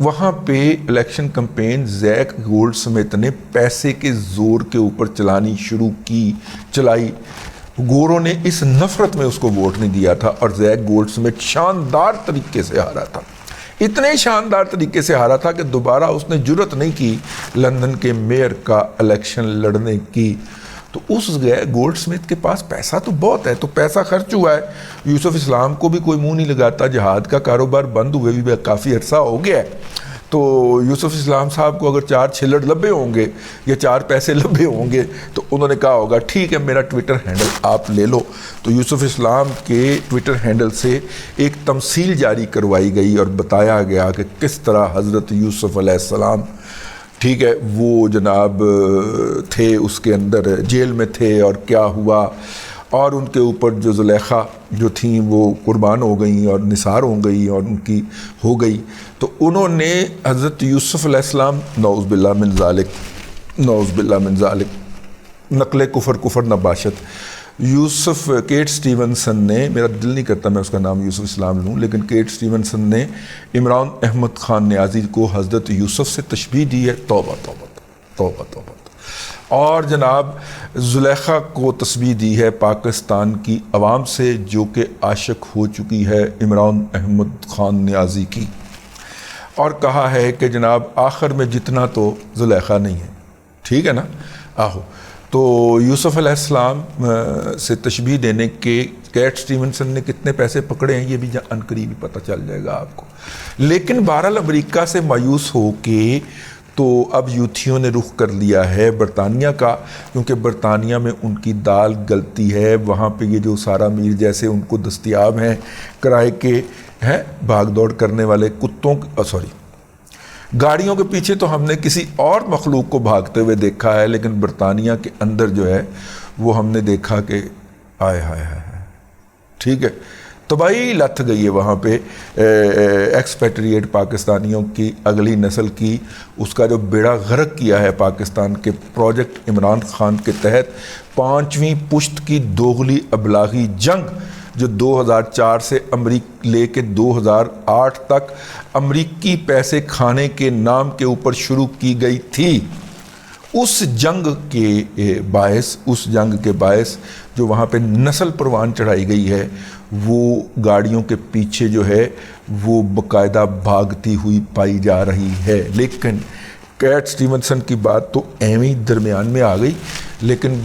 وہاں پہ election campaign زیک gold Smith نے پیسے کے زور کے اوپر چلائی. گوروں نے اس نفرت میں اس کو ووٹ نہیں دیا تھا اور زیک گولڈ سمتھ شاندار طریقے سے ہارا تھا. اتنے شاندار طریقے سے ہارا تھا کہ دوبارہ اس نے جرت نہیں کی لندن کے میئر کا الیکشن لڑنے کی. تو اس گولڈ سمتھ کے پاس پیسہ تو بہت ہے, تو پیسہ خرچ ہوا ہے. یوسف اسلام کو بھی کوئی منہ نہیں لگاتا, جہاد کا کاروبار بند ہوئے بھی کافی عرصہ ہو گیا ہے. تو یوسف اسلام صاحب کو اگر 4 چھلڑ لبے ہوں گے یا 4 پیسے لبے ہوں گے تو انہوں نے کہا ہوگا ٹھیک ہے میرا ٹویٹر ہینڈل آپ لے لو. تو یوسف اسلام کے ٹویٹر ہینڈل سے ایک تمثیل جاری کروائی گئی اور بتایا گیا کہ کس طرح حضرت یوسف علیہ السلام, ٹھیک ہے, وہ جناب تھے اس کے اندر جیل میں تھے اور کیا ہوا, اور ان کے اوپر جو زلیخا جو تھیں وہ قربان ہو گئیں اور نثار ہو گئی اور ان کی ہو گئی. تو انہوں نے حضرت یوسف علیہ السلام, نعوذ باللہ من ذالک, نعوذ باللہ من ذالک, نقل کفر نباشت, یوسف کیٹ سٹیونسن نے, میرا دل نہیں کرتا میں اس کا نام یوسف اسلام لوں, لیکن کیٹ سٹیونسن نے عمران احمد خان نیازی کو حضرت یوسف سے تشبیہ دی ہے. توبہ توبہ توبہ توبہ. اور جناب زلیخا کو تشبیہ دی ہے پاکستان کی عوام سے جو کہ عاشق ہو چکی ہے عمران احمد خان نیازی کی, اور کہا ہے کہ جناب آخر میں جتنا تو زلیخا نہیں ہے. ٹھیک ہے نا, آہو. تو یوسف علیہ السلام سے تشبیہ دینے کے کیٹ سٹیونسن نے کتنے پیسے پکڑے ہیں یہ بھی عنقریب پتہ چل جائے گا آپ کو. لیکن بہرحال امریکہ سے مایوس ہو کے تو اب یوتھیوں نے رخ کر لیا ہے برطانیہ کا, کیونکہ برطانیہ میں ان کی دال گلتی ہے. وہاں پہ یہ جو سارا میر جیسے ان کو دستیاب ہیں کرائے کے ہیں بھاگ دوڑ کرنے والے کتوں, گاڑیوں کے پیچھے تو ہم نے کسی اور مخلوق کو بھاگتے ہوئے دیکھا ہے, لیکن برطانیہ کے اندر جو ہے وہ ہم نے دیکھا کہ آئے ہائے ہائے, ٹھیک ہے, تباہی لتھ گئی ہے وہاں پہ ایکسپیٹریٹ پاکستانیوں کی اگلی نسل کی. اس کا جو بیڑا غرق کیا ہے پاکستان کے پروجیکٹ عمران خان کے تحت 5ویں پشت کی دوغلی ابلاغی جنگ جو 2004 سے لے کے 2008 تک امریکی پیسے کھانے کے نام کے اوپر شروع کی گئی تھی, اس جنگ کے باعث جو وہاں پہ نسل پروان چڑھائی گئی ہے وہ گاڑیوں کے پیچھے جو ہے وہ باقاعدہ بھاگتی ہوئی پائی جا رہی ہے. لیکن کیٹ سٹیونسن کی بات تو ایویں درمیان میں آ گئی. لیکن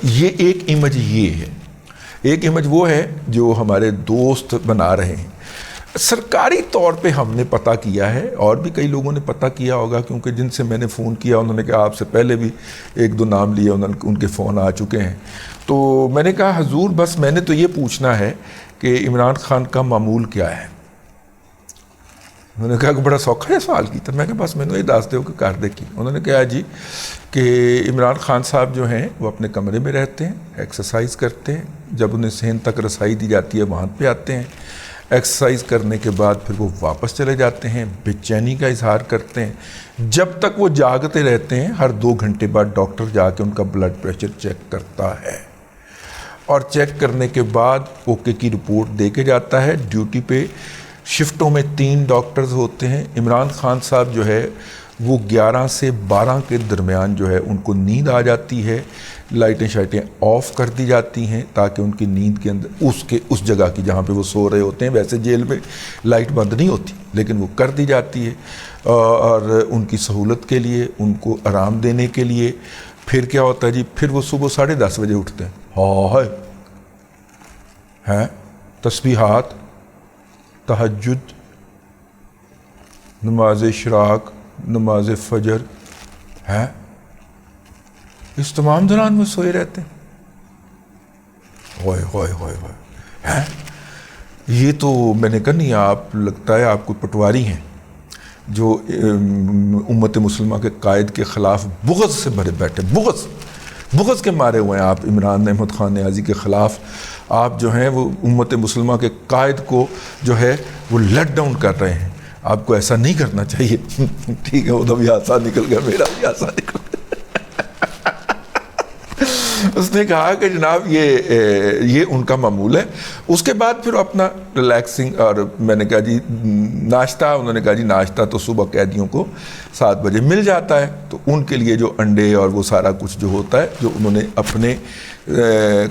یہ ایک امیج یہ ہے, ایک امیج وہ ہے جو ہمارے دوست بنا رہے ہیں. سرکاری طور پہ ہم نے پتہ کیا ہے اور بھی کئی لوگوں نے پتہ کیا ہوگا, کیونکہ جن سے میں نے فون کیا انہوں نے کہا آپ سے پہلے بھی 1-2 نام لیے, ان کے فون آ چکے ہیں. تو میں نے کہا حضور بس میں نے تو یہ پوچھنا ہے کہ عمران خان کا معمول کیا ہے. انہوں نے کہا کہ بڑا سوکھا ہے سوال کی تھا. میں کہا بس میں نے یہ داس دے کہ کر دے کی. انہوں نے کہا جی کہ عمران خان صاحب جو ہیں وہ اپنے کمرے میں رہتے ہیں, ایکسرسائز کرتے ہیں, جب انہیں صحن تک رسائی دی جاتی ہے وہاں پہ آتے ہیں, ایکسرسائز کرنے کے بعد پھر وہ واپس چلے جاتے ہیں, بے چینی کا اظہار کرتے ہیں. جب تک وہ جاگتے رہتے ہیں ہر 2 گھنٹے بعد ڈاکٹر جا کے ان کا بلڈ پریشر چیک کرتا ہے, اور چیک کرنے کے بعد اوکے کی رپورٹ دے کے جاتا ہے. ڈیوٹی پہ شفٹوں میں 3 ڈاکٹرز ہوتے ہیں. عمران خان صاحب جو ہے وہ 11 سے 12 کے درمیان جو ہے ان کو نیند آ جاتی ہے, لائٹیں شائٹیں آف کر دی جاتی ہیں تاکہ ان کی نیند کے اندر اس جگہ کی جہاں پہ وہ سو رہے ہوتے ہیں, ویسے جیل میں لائٹ بند نہیں ہوتی لیکن وہ کر دی جاتی ہے اور ان کی سہولت کے لیے, ان کو آرام دینے کے لیے. پھر کیا ہوتا ہے جی, پھر وہ صبح 10:30 بجے اٹھتے ہیں, ہیں تسبیحات, تہجد, نماز اشراق, نماز فجر, ہیں اس تمام دوران میں سوئے رہتے ہیں. ہوئے ہوئے ہوئے ہوئے ہیں. یہ تو میں نے کہا نہیں, آپ لگتا ہے آپ کو پٹواری ہیں جو امت مسلمہ کے قائد کے خلاف بغض سے بھرے بیٹھے, بغض کے مارے ہوئے ہیں آپ عمران احمد خان نیازی کے خلاف. آپ جو ہیں وہ امت مسلمہ کے قائد کو جو ہے وہ لیٹ ڈاؤن کر رہے ہیں. آپ کو ایسا نہیں کرنا چاہیے. ٹھیک ہے, وہ تو بھی آسان نکل گیا, میرا بھی آسان نکل گیا. اس نے کہا کہ جناب یہ ان کا معمول ہے. اس کے بعد پھر اپنا ریلیکسنگ, اور میں نے کہا جی ناشتہ, انہوں نے کہا جی ناشتہ تو صبح قیدیوں کو 7 بجے مل جاتا ہے, تو ان کے لیے جو انڈے اور وہ سارا کچھ جو ہوتا ہے جو انہوں نے اپنے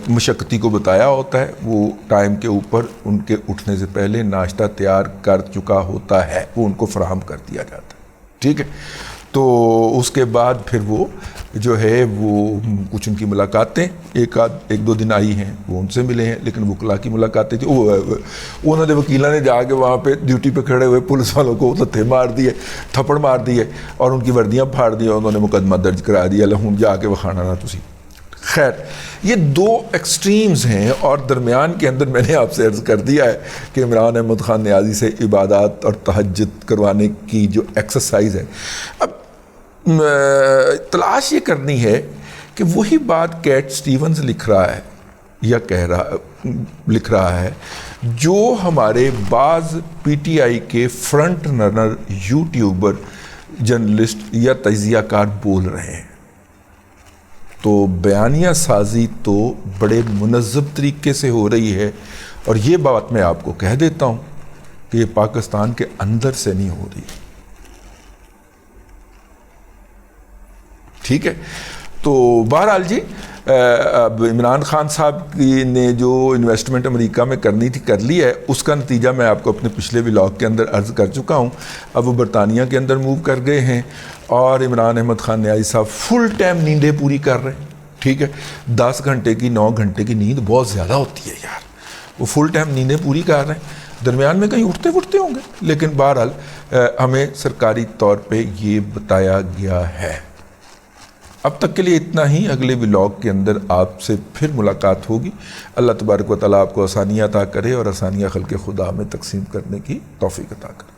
مشقتی کو بتایا ہوتا ہے, وہ ٹائم کے اوپر ان کے اٹھنے سے پہلے ناشتہ تیار کر چکا ہوتا ہے, وہ ان کو فراہم کر دیا جاتا ہے. ٹھیک ہے, تو اس کے بعد پھر وہ جو ہے وہ کچھ ان کی ملاقاتیں ایک دو دن آئی ہیں, وہ ان سے ملے ہیں, لیکن وکلا کی ملاقاتیں تھیں. انہوں نے وکیلوں نے جا کے وہاں پہ ڈیوٹی پہ کھڑے ہوئے پولیس والوں کو لتھے مار دیے, تھپڑ مار دیے, اور ان کی وردیاں پھاڑ دی, انہوں نے مقدمہ درج کرا دیا, لہوں جا کے وکھانا نہ تسی. خیر, یہ 2 ایکسٹریمز ہیں, اور درمیان کے اندر میں نے آپ سے عرض کر دیا ہے کہ عمران احمد خان نیازی سے عبادات اور تہجد کروانے کی جو ایکسرسائز ہے, اب تلاش یہ کرنی ہے کہ وہی بات کیٹ سٹیونز لکھ رہا ہے یا لکھ رہا ہے جو ہمارے بعض پی ٹی آئی کے فرنٹ رنر یوٹیوبر, جرنلسٹ یا تجزیہ کار بول رہے ہیں. تو بیانیہ سازی تو بڑے منظم طریقے سے ہو رہی ہے, اور یہ بات میں آپ کو کہہ دیتا ہوں کہ یہ پاکستان کے اندر سے نہیں ہو رہی. ٹھیک ہے, تو بہرحال جی اب عمران خان صاحب نے جو انویسٹمنٹ امریکہ میں کرنی تھی کر لی ہے, اس کا نتیجہ میں آپ کو اپنے پچھلے ولاگ کے اندر عرض کر چکا ہوں. اب وہ برطانیہ کے اندر موو کر گئے ہیں, اور عمران احمد خان نیازی صاحب فل ٹائم نیندیں پوری کر رہے ہیں. ٹھیک ہے, 10 گھنٹے کی 9 گھنٹے کی نیند بہت زیادہ ہوتی ہے یار, وہ فل ٹائم نیندیں پوری کر رہے ہیں, درمیان میں کہیں اٹھتے ہوں گے, لیکن بہرحال ہمیں سرکاری طور پہ یہ بتایا گیا ہے. اب تک کے لیے اتنا ہی. اگلے ولاگ کے اندر آپ سے پھر ملاقات ہوگی. اللہ تبارک و تعالیٰ آپ کو آسانیاں عطا کرے, اور آسانیاں خلق خدا میں تقسیم کرنے کی توفیق عطا کرے.